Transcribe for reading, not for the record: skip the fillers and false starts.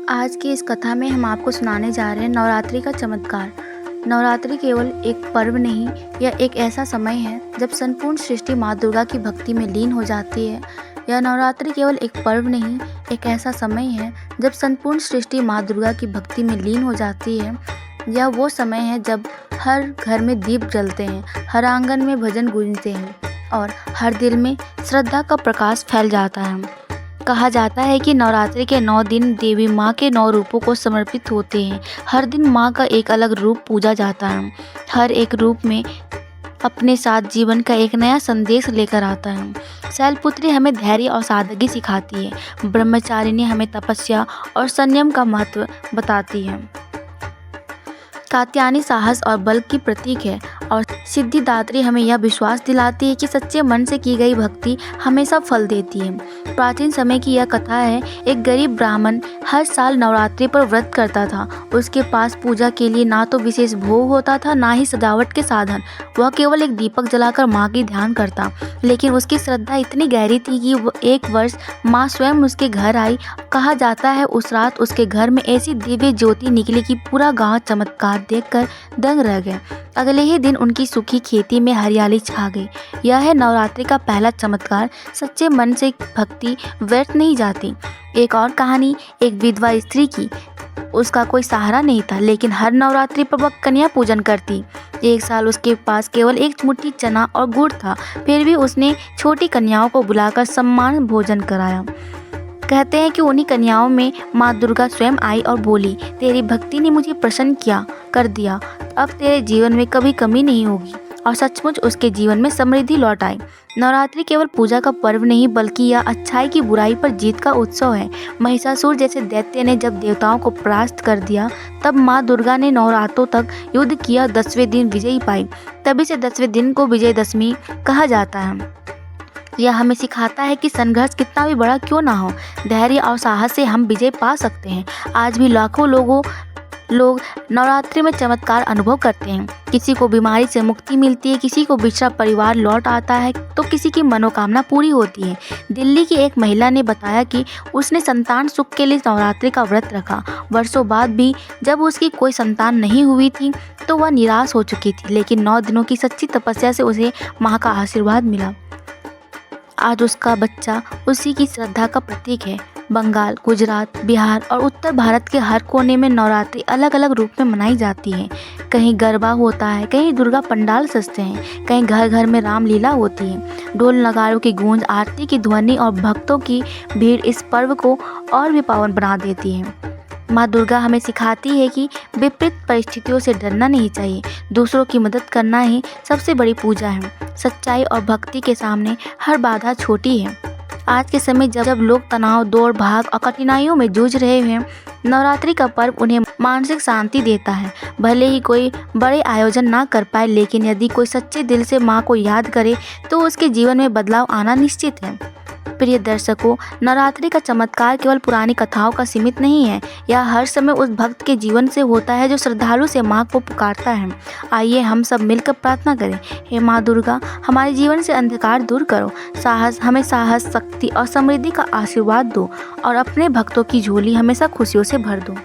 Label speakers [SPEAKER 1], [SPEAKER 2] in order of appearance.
[SPEAKER 1] आज की इस कथा में हम आपको सुनाने जा रहे हैं नवरात्रि का चमत्कार। नवरात्रि केवल एक पर्व नहीं, यह एक ऐसा समय है जब संपूर्ण सृष्टि माँ दुर्गा की भक्ति में लीन हो जाती है। यह नवरात्रि केवल एक पर्व नहीं, एक ऐसा समय है जब संपूर्ण सृष्टि माँ दुर्गा की भक्ति में लीन हो जाती है। यह वो समय है जब हर घर में दीप जलते हैं, हर आंगन में भजन गूंजते हैं और हर दिल में श्रद्धा का प्रकाश फैल जाता है। कहा जाता है कि नवरात्रि के 9 दिन देवी माँ के 9 रूपों को समर्पित होते हैं। हर दिन माँ का एक अलग रूप पूजा जाता है। हर एक रूप में अपने साथ जीवन का एक नया संदेश लेकर आता है। शैलपुत्री हमें धैर्य और सादगी सिखाती है। ब्रह्मचारिणी हमें तपस्या और संयम का महत्व बताती है। कात्यायनी साहस और बल की प्रतीक है और सिद्धिदात्री हमें यह विश्वास दिलाती है कि सच्चे मन से की गई भक्ति हमेशा फल देती है। प्राचीन समय की यह कथा है। एक गरीब ब्राह्मण हर साल नवरात्रि पर व्रत करता था। उसके पास पूजा के लिए ना तो विशेष भोग होता था, ना ही सजावट के साधन। वह केवल एक दीपक जलाकर माँ की ध्यान करता। लेकिन उसकी श्रद्धा इतनी गहरी थी कि वो एक वर्ष माँ स्वयं उसके घर आई। कहा जाता है उस रात उसके घर में ऐसी दिव्य ज्योति निकली कि पूरा गांव चमत्कार देखकर दंग रह गए। अगले ही दिन उनकी सूखी खेती में हरियाली छा गई। यह है नवरात्रि का पहला चमत्कार। सच्चे मन से भक्ति व्यर्थ नहीं जाती। एक और कहानी एक विधवा स्त्री की। उसका कोई सहारा नहीं था, लेकिन हर नवरात्रि पर वह कन्या पूजन करती। एक साल उसके पास केवल एक मुट्ठी चना और गुड़ था, फिर भी उसने छोटी कन्याओं को बुलाकर सम्मान भोजन कराया। कहते हैं कि उन्हीं कन्याओं में माँ दुर्गा स्वयं आई और बोली, तेरी भक्ति ने मुझे प्रसन्न कर दिया। अब तेरे जीवन में कभी कमी नहीं होगी। और सचमुच उसके जीवन में समृद्धि लौट आई। नवरात्रि केवल पूजा का पर्व नहीं, बल्कि यह अच्छाई की बुराई पर जीत का उत्सव है। महिषासुर जैसे दैत्य ने जब देवताओं को परास्त कर दिया, तब माँ दुर्गा ने 9 रातों तक युद्ध किया, 10वें दिन विजयी पाई। तभी से 10वें दिन को विजयदशमी कहा जाता है। यह हमें सिखाता है कि संघर्ष कितना भी बड़ा क्यों ना हो, धैर्य और साहस से हम विजय पा सकते हैं। आज भी लाखों लोग नवरात्रि में चमत्कार अनुभव करते हैं। किसी को बीमारी से मुक्ति मिलती है, किसी को बिछड़ा परिवार लौट आता है, तो किसी की मनोकामना पूरी होती है। दिल्ली की एक महिला ने बताया कि उसने संतान सुख के लिए नवरात्रि का व्रत रखा। वर्षों बाद भी जब उसकी कोई संतान नहीं हुई थी तो वह निराश हो चुकी थी, लेकिन 9 दिनों की सच्ची तपस्या से उसे माँ का आशीर्वाद मिला। आज उसका बच्चा उसी की श्रद्धा का प्रतीक है। बंगाल, गुजरात, बिहार और उत्तर भारत के हर कोने में नवरात्रि अलग अलग रूप में मनाई जाती है। कहीं गरबा होता है, कहीं दुर्गा पंडाल सजते हैं, कहीं घर घर में रामलीला होती है। ढोल नगाड़ों की गूंज, आरती की ध्वनि और भक्तों की भीड़ इस पर्व को और भी पावन बना देती है। माँ दुर्गा हमें सिखाती है कि विपरीत परिस्थितियों से डरना नहीं चाहिए। दूसरों की मदद करना ही सबसे बड़ी पूजा है। सच्चाई और भक्ति के सामने हर बाधा छोटी है। आज के समय जब लोग तनाव, दौड़ भाग और कठिनाइयों में जूझ रहे हैं, नवरात्रि का पर्व उन्हें मानसिक शांति देता है। भले ही कोई बड़े आयोजन ना कर पाए, लेकिन यदि कोई सच्चे दिल से माँ को याद करे तो उसके जीवन में बदलाव आना निश्चित है। प्रिय दर्शकों, नवरात्रि का चमत्कार केवल पुरानी कथाओं का सीमित नहीं है। यह हर समय उस भक्त के जीवन से होता है जो श्रद्धालु से माँ को पुकारता है। आइए हम सब मिलकर प्रार्थना करें। हे माँ दुर्गा, हमारे जीवन से अंधकार दूर करो। हमें साहस, शक्ति और समृद्धि का आशीर्वाद दो और अपने भक्तों की झोली हमेशा खुशियों से भर दो।